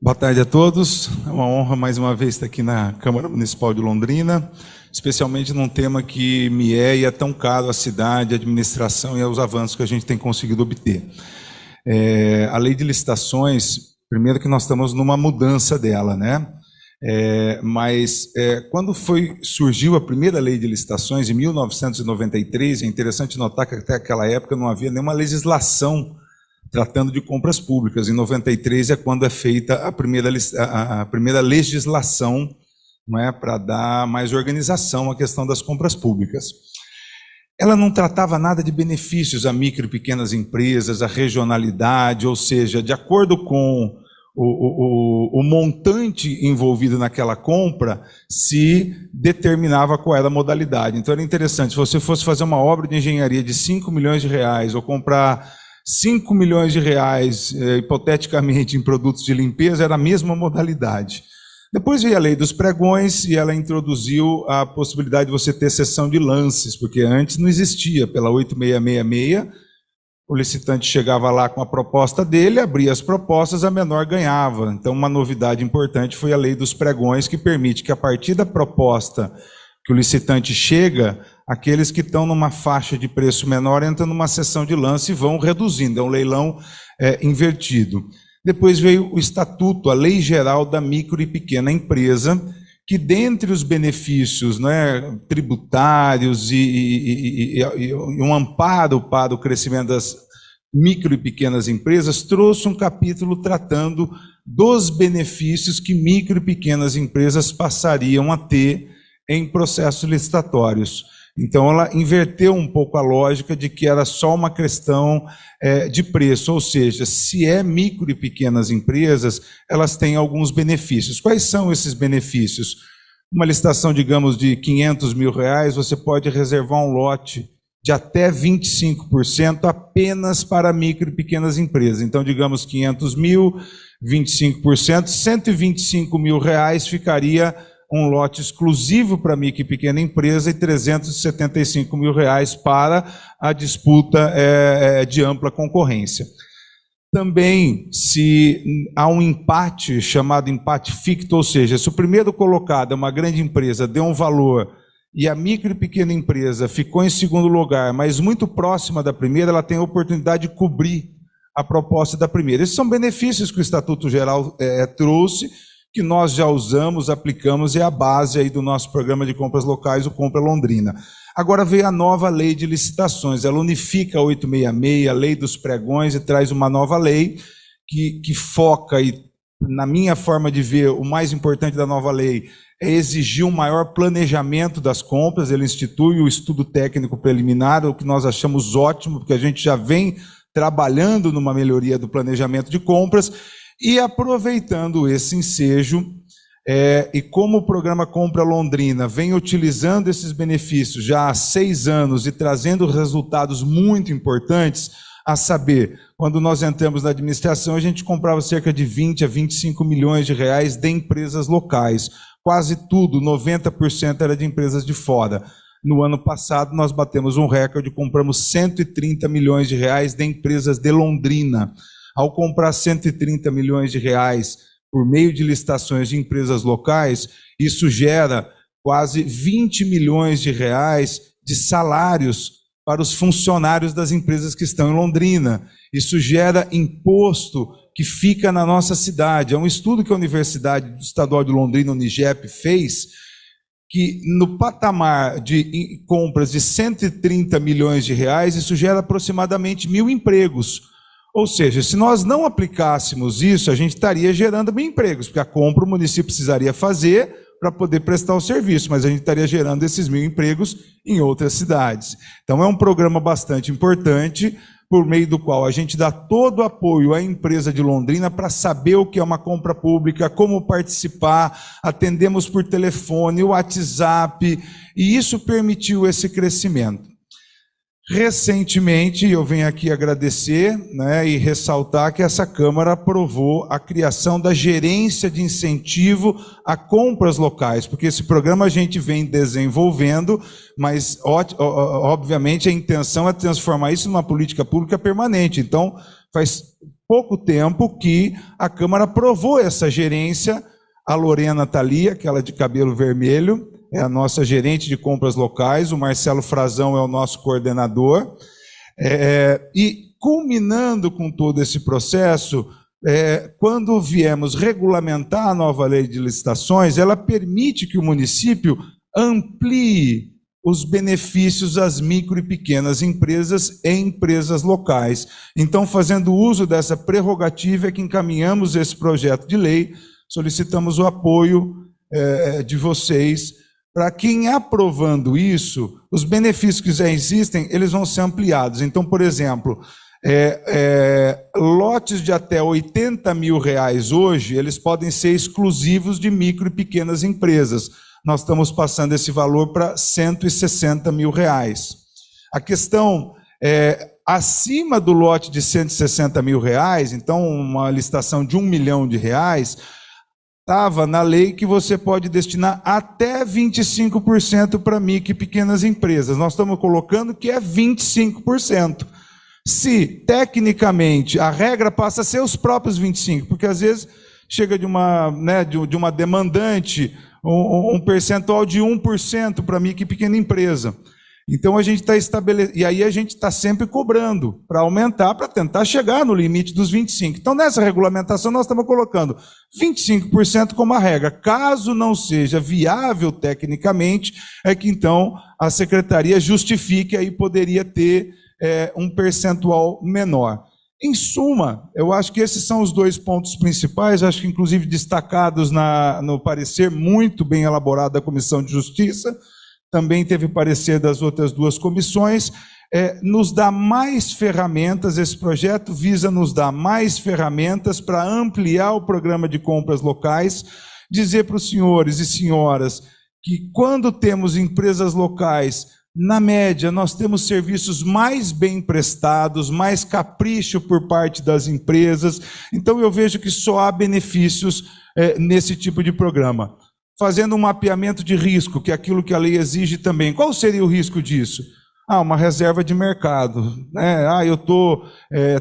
Boa tarde a todos. É uma honra mais uma vez estar aqui na Câmara Municipal de Londrina, especialmente num tema que me é tão caro à cidade, à administração e aos avanços que a gente tem conseguido obter. A lei de licitações, primeiro que nós estamos numa mudança dela, né? Mas quando surgiu a primeira lei de licitações, em 1993, é interessante notar que até aquela época não havia nenhuma legislação tratando de compras públicas. Em 93 é quando é feita a primeira legislação, não é, para dar mais organização à questão das compras públicas. Ela não tratava nada de benefícios a micro e pequenas empresas, a regionalidade, ou seja, de acordo com o montante envolvido naquela compra, se determinava qual era a modalidade. Então era interessante, se você fosse fazer uma obra de engenharia de 5 milhões de reais ou comprar 5 milhões de reais, hipoteticamente, em produtos de limpeza, era a mesma modalidade. Depois veio a lei dos pregões e ela introduziu a possibilidade de você ter cessão de lances, porque antes não existia. Pela 8666, o licitante chegava lá com a proposta dele, abria as propostas, a menor ganhava. Então, uma novidade importante foi a lei dos pregões, que permite que, a partir da proposta que o licitante chega, aqueles que estão numa faixa de preço menor entram numa cessão de lance e vão reduzindo, é um leilão invertido. Depois veio o Estatuto, a Lei Geral da Micro e Pequena Empresa, que dentre os benefícios, né, tributários e um amparo para o crescimento das micro e pequenas empresas, trouxe um capítulo tratando dos benefícios que micro e pequenas empresas passariam a ter em processos licitatórios. Então, ela inverteu um pouco a lógica de que era só uma questão de preço, ou seja, se é micro e pequenas empresas, elas têm alguns benefícios. Quais são esses benefícios? Uma licitação, digamos, de 500 mil reais, você pode reservar um lote de até 25% apenas para micro e pequenas empresas. Então, digamos, 500 mil, 25%, 125 mil reais ficaria um lote exclusivo para micro e pequena empresa e 375 mil reais para a disputa de ampla concorrência. Também, se há um empate, chamado empate ficto, ou seja, se o primeiro colocado é uma grande empresa, deu um valor, e a micro e pequena empresa ficou em segundo lugar, mas muito próxima da primeira, ela tem a oportunidade de cobrir a proposta da primeira. Esses são benefícios que o Estatuto Geral trouxe, que nós já usamos, aplicamos, e é a base aí do nosso programa de compras locais, o Compra Londrina. Agora veio a nova lei de licitações, ela unifica a 866, a lei dos pregões, e traz uma nova lei que foca, e na minha forma de ver, o mais importante da nova lei é exigir um maior planejamento das compras. Ele institui o estudo técnico preliminar, o que nós achamos ótimo, porque a gente já vem trabalhando numa melhoria do planejamento de compras. E aproveitando esse ensejo, e como o programa Compra Londrina vem utilizando esses benefícios já há 6 anos e trazendo resultados muito importantes, a saber, quando nós entramos na administração, a gente comprava cerca de 20 a 25 milhões de reais de empresas locais. Quase tudo, 90% era de empresas de fora. No ano passado, nós batemos um recorde, compramos 130 milhões de reais de empresas de Londrina. Ao comprar 130 milhões de reais por meio de licitações de empresas locais, isso gera quase 20 milhões de reais de salários para os funcionários das empresas que estão em Londrina. Isso gera imposto que fica na nossa cidade. É um estudo que a Universidade Estadual de Londrina, Unigep, fez, que no patamar de compras de 130 milhões de reais, isso gera aproximadamente 1.000 empregos. Ou seja, se nós não aplicássemos isso, a gente estaria gerando 1.000 empregos, porque a compra o município precisaria fazer para poder prestar o serviço, mas a gente estaria gerando esses 1.000 empregos em outras cidades. Então é um programa bastante importante, por meio do qual a gente dá todo o apoio à empresa de Londrina para saber o que é uma compra pública, como participar, atendemos por telefone, WhatsApp, e isso permitiu esse crescimento. Recentemente, eu venho aqui agradecer, né, e ressaltar que essa Câmara aprovou a criação da gerência de incentivo a compras locais, porque esse programa a gente vem desenvolvendo, mas obviamente a intenção é transformar isso numa política pública permanente. Então, faz pouco tempo que a Câmara aprovou essa gerência. A Lorena está ali, aquela de cabelo vermelho, é a nossa gerente de compras locais, o Marcelo Frazão é o nosso coordenador. E culminando com todo esse processo, quando viemos regulamentar a nova lei de licitações, ela permite que o município amplie os benefícios às micro e pequenas empresas e empresas locais. Então, fazendo uso dessa prerrogativa, é que encaminhamos esse projeto de lei, solicitamos o apoio de vocês, para quem aprovando isso, os benefícios que já existem, eles vão ser ampliados. Então, por exemplo, lotes de até R$80 mil hoje, eles podem ser exclusivos de micro e pequenas empresas. Nós estamos passando esse valor para R$160 mil. A questão acima do lote de R$160 mil, então uma licitação de R$1 milhão, estava na lei que você pode destinar até 25% para micro e pequenas empresas. Nós estamos colocando que é 25%. Se, tecnicamente, a regra passa a ser os próprios 25%, porque às vezes chega de uma demandante um percentual de 1% para micro e pequena empresa. Então a gente está estabelecendo, e aí a gente está sempre cobrando para aumentar, para tentar chegar no limite dos 25%. Então nessa regulamentação nós estamos colocando 25% como a regra. Caso não seja viável tecnicamente, é que então a secretaria justifique, aí poderia ter um percentual menor. Em suma, eu acho que esses são os dois pontos principais, acho que inclusive destacados no parecer muito bem elaborado da Comissão de Justiça. Também teve parecer das outras duas comissões, nos dá mais ferramentas, esse projeto visa nos dar mais ferramentas para ampliar o programa de compras locais, dizer para os senhores e senhoras que quando temos empresas locais, na média, nós temos serviços mais bem prestados, mais capricho por parte das empresas, então eu vejo que só há benefícios nesse tipo de programa. Fazendo um mapeamento de risco, que é aquilo que a lei exige também. Qual seria o risco disso? Uma reserva de mercado. Eu estou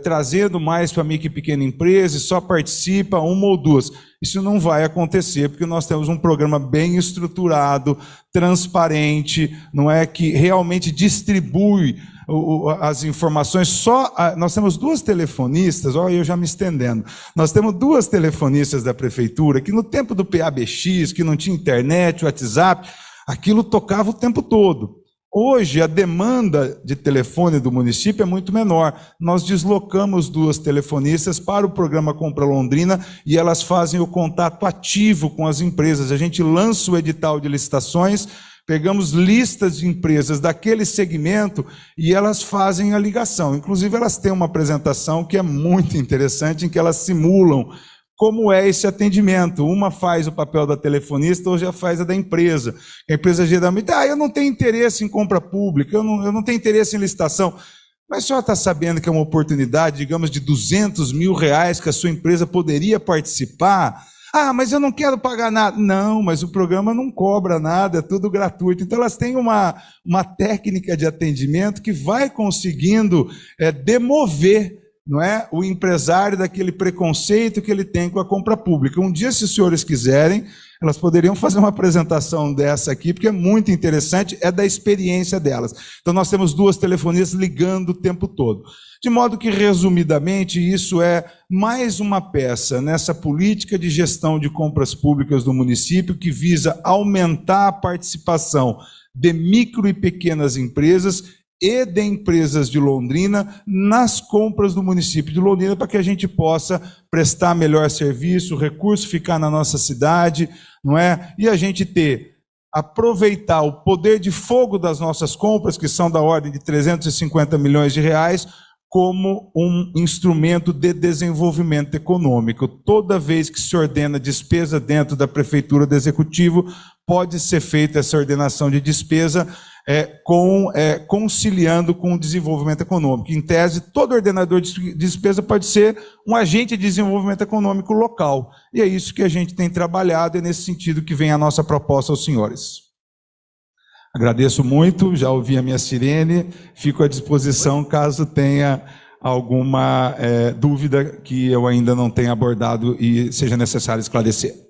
trazendo mais para a micro e pequena empresa e só participa uma ou duas. Isso não vai acontecer, porque nós temos um programa bem estruturado, transparente, não é, que realmente distribui as informações. Nós temos duas telefonistas, eu já me estendendo, nós temos duas telefonistas da prefeitura, que no tempo do PABX, que não tinha internet, WhatsApp, aquilo tocava o tempo todo. Hoje, a demanda de telefone do município é muito menor. Nós deslocamos duas telefonistas para o programa Compra Londrina e elas fazem o contato ativo com as empresas. A gente lança o edital de licitações, pegamos listas de empresas daquele segmento e elas fazem a ligação. Inclusive, elas têm uma apresentação que é muito interessante, em que elas simulam como é esse atendimento. Uma faz o papel da telefonista, outra faz a da empresa. A empresa geralmente, eu não tenho interesse em compra pública, eu não tenho interesse em licitação. Mas a senhora está sabendo que é uma oportunidade, digamos, de R$200 mil que a sua empresa poderia participar? Mas eu não quero pagar nada. Não, mas o programa não cobra nada, é tudo gratuito. Então elas têm uma técnica de atendimento que vai conseguindo demover, não é, o empresário daquele preconceito que ele tem com a compra pública. Um dia, se os senhores quiserem, elas poderiam fazer uma apresentação dessa aqui, porque é muito interessante, é da experiência delas. Então nós temos duas telefonistas ligando o tempo todo. De modo que, resumidamente, isso é mais uma peça nessa política de gestão de compras públicas do município, que visa aumentar a participação de micro e pequenas empresas e de empresas de Londrina nas compras do município de Londrina, para que a gente possa prestar melhor serviço, o recurso ficar na nossa cidade, não é? E a gente aproveitar o poder de fogo das nossas compras, que são da ordem de R$350 milhões, como um instrumento de desenvolvimento econômico. Toda vez que se ordena despesa dentro da prefeitura do executivo, pode ser feita essa ordenação de despesa conciliando com o desenvolvimento econômico. Em tese, todo ordenador de despesa pode ser um agente de desenvolvimento econômico local. E é isso que a gente tem trabalhado, é nesse sentido que vem a nossa proposta aos senhores. Agradeço muito, já ouvi a minha sirene, fico à disposição caso tenha alguma dúvida que eu ainda não tenha abordado e seja necessário esclarecer.